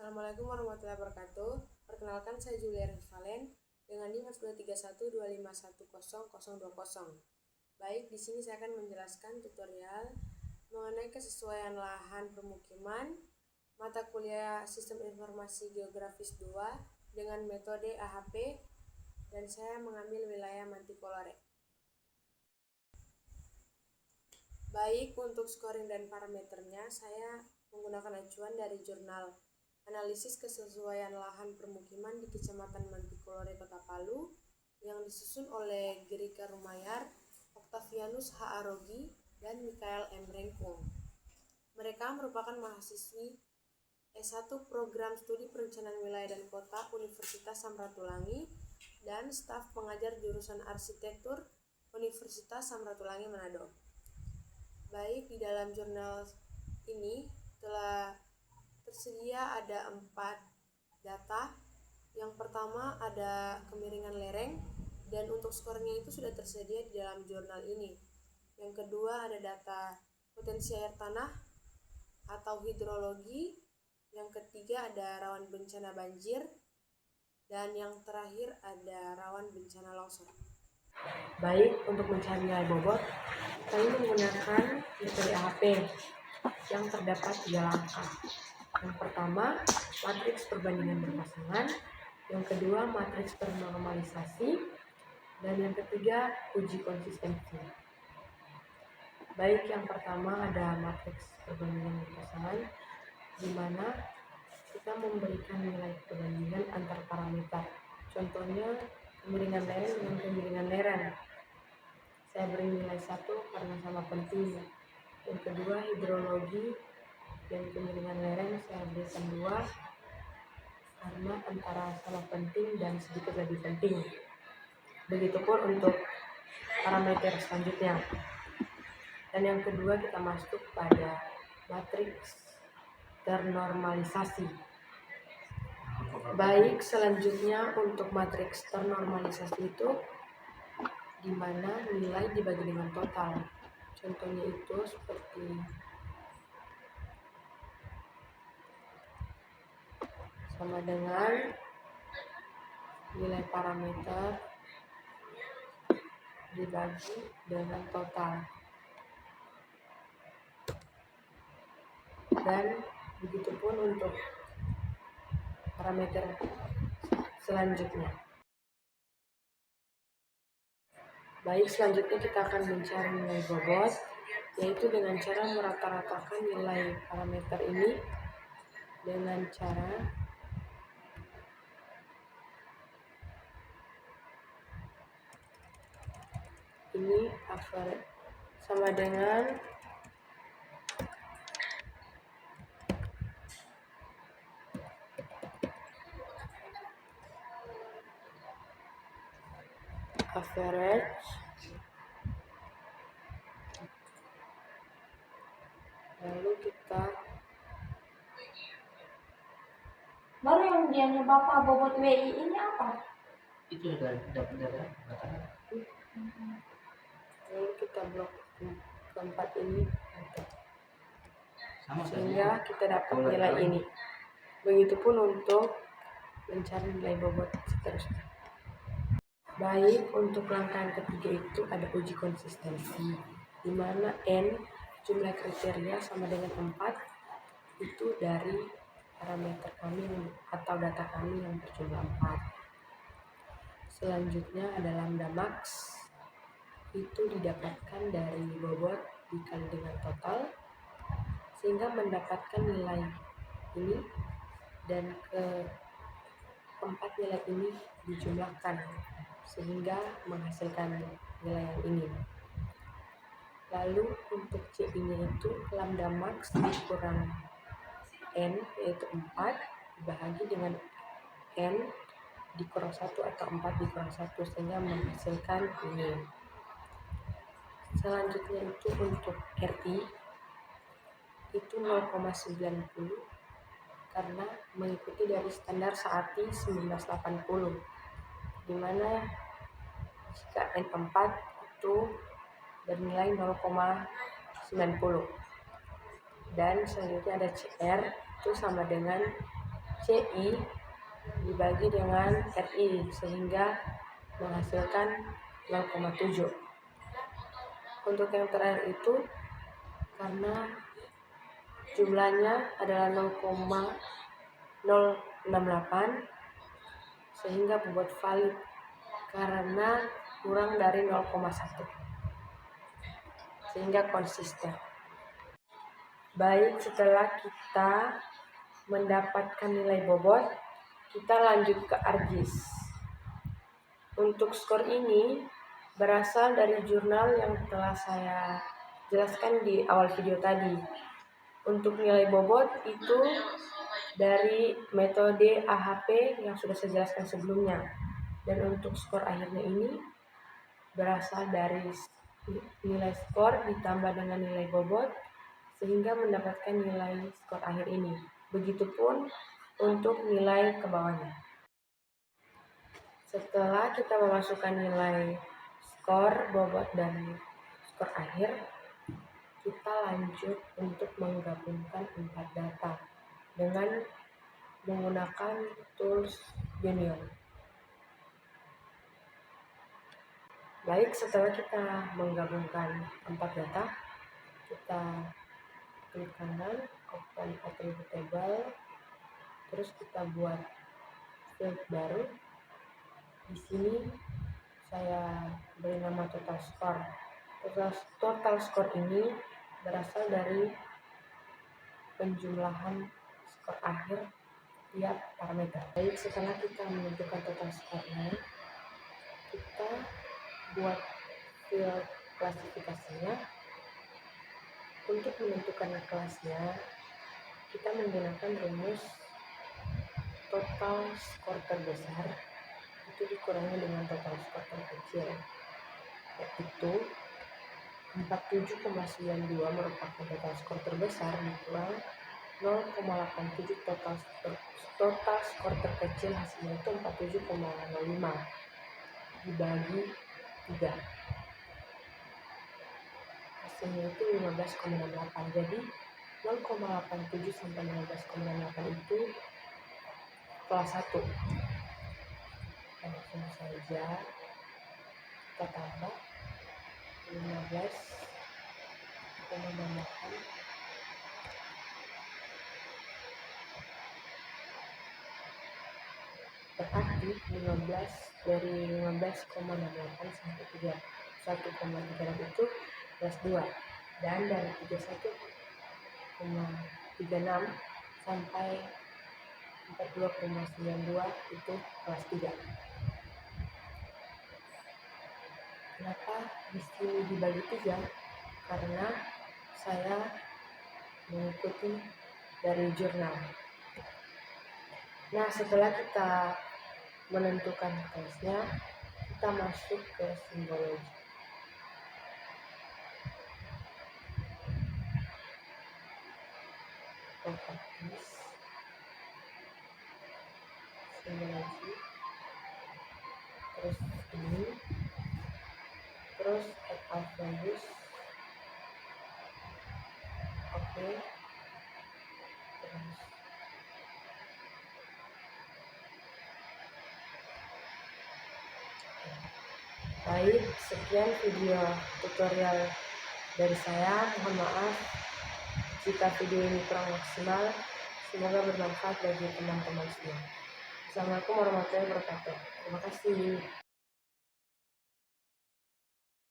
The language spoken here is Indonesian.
Assalamualaikum warahmatullahi wabarakatuh. Perkenalkan, saya Julia Valen dengan NIM F23125100020. Baik, di sini saya akan menjelaskan tutorial mengenai kesesuaian lahan permukiman mata kuliah Sistem Informasi Geografis 2 dengan metode AHP, dan saya mengambil wilayah Manticolore. Baik, untuk scoring dan parameternya saya menggunakan acuan dari jurnal Analisis Kesesuaian Lahan Permukiman di Kecamatan Manticolore, Kota Palu, yang disusun oleh Gerika Rumayar, Octavianus H. Arogi, dan Mikael M. Rengkung. Mereka merupakan mahasiswi S1 Program Studi Perencanaan Wilayah dan Kota Universitas Samratulangi dan staf pengajar jurusan Arsitektur Universitas Samratulangi Manado. Baik, di dalam jurnal ini telah tersedia ada 4 data. Yang pertama ada kemiringan lereng, dan untuk skornya itu sudah tersedia di dalam jurnal ini. Yang kedua ada data potensi air tanah atau hidrologi. Yang ketiga ada rawan bencana banjir, dan yang terakhir ada rawan bencana longsor. Baik, untuk mencari nilai bobot kami menggunakan metode AHP yang terdapat 3 langkah. Yang pertama, matriks perbandingan berpasangan. Yang kedua, matriks pernormalisasi. Dan yang ketiga, uji konsistensi. Baik, yang pertama ada matriks perbandingan berpasangan, di mana kita memberikan nilai perbandingan antar parameter. Contohnya, kemiringan lereng dengan kemiringan lereng. Saya beri nilai 1 karena sama penting. Yang kedua, hidrologi dan kemiringan lereng saya berikan 2 karena antara sama penting dan sedikit lebih penting. Begitupun untuk parameter selanjutnya. Dan yang kedua kita masuk pada matriks ternormalisasi. Baik, selanjutnya untuk matriks ternormalisasi itu di mana nilai dibagi dengan total. Contohnya itu seperti sama dengan nilai parameter dibagi dengan total, dan begitupun untuk parameter selanjutnya. Baik, selanjutnya kita akan mencari nilai bobot, yaitu dengan cara merata-ratakan nilai parameter ini dengan cara ini average sama dengan average lalu kita baru yang dianya Bapak bobot WI ini apa? Itu sudah dapat data. Lalu kita blok keempat ini Sama sehingga kita dapat nilai ini. Begitupun untuk mencari nilai bobot seterusnya. Baik, untuk langkah yang ketiga itu ada uji konsistensi, di mana N jumlah kriteria sama dengan 4 itu dari parameter kami atau data kami yang berjumlah 4. Selanjutnya ada lambda max, itu didapatkan dari bobot dikali dengan total sehingga mendapatkan nilai ini, dan keempat nilai ini dijumlahkan sehingga menghasilkan nilai yang ini. Lalu untuk CI-nya itu lambda max dikurang N, yaitu 4 dibagi dengan N dikurang 1 atau 4 dikurang 1 sehingga menghasilkan ini. Selanjutnya itu untuk RI itu 0,90 karena mengikuti dari standar SAATI 1980, di mana jika N4 itu bernilai 0,90, dan selanjutnya ada CR itu sama dengan CI dibagi dengan RI sehingga menghasilkan 0,7. Untuk yang terakhir itu karena jumlahnya adalah 0,068 sehingga bobot valid karena kurang dari 0,1 sehingga konsisten. Baik, setelah kita mendapatkan nilai bobot, kita lanjut ke ARGIS. Untuk skor ini berasal dari jurnal yang telah saya jelaskan di awal video tadi. Untuk nilai bobot itu dari metode AHP yang sudah saya jelaskan sebelumnya. Dan untuk skor akhirnya ini berasal dari nilai skor ditambah dengan nilai bobot sehingga mendapatkan nilai skor akhir ini. Begitupun untuk nilai ke bawahnya. Setelah kita memasukkan nilai skor, bobot, dan skor akhir, kita lanjut untuk menggabungkan 4 data dengan menggunakan tools Union. Baik, setelah kita menggabungkan 4 data, kita klik kanan, open attribute table, terus kita buat field baru. Di sini saya beri nama total score. Total score ini berasal dari penjumlahan skor akhir tiap parameter. Baik, setelah kita menentukan total skornya, kita buat field klasifikasinya. Untuk menentukan kelasnya, kita menggunakan rumus total skor terbesar itu dikurangi dengan total skor terkecil, yaitu 47,92 merupakan total skor terbesar dikurang 0,87 total skor terkecil, hasilnya itu 47,05 dibagi 3, hasilnya itu 15,68. Jadi 0,87 sampai 15,68 itu kelas 1. Langsung saja kita tambah 15,68 berarti 15 dari 15,68 sampai 31,36 itu kelas 2, dan dari 31,36 sampai 42,92 itu kelas 3. Kenapa di sini dibagi 3? Karena saya mengikuti dari jurnal. Nah, setelah kita menentukan kelasnya, kita masuk ke simbologi. Properties, simbologi, terus ini, terus add all values, oke, terus baik, sekian video tutorial dari saya. Mohon maaf jika video ini kurang maksimal. Semoga bermanfaat bagi teman-teman semua. Assalamualaikum warahmatullahi wabarakatuh. Terima kasih.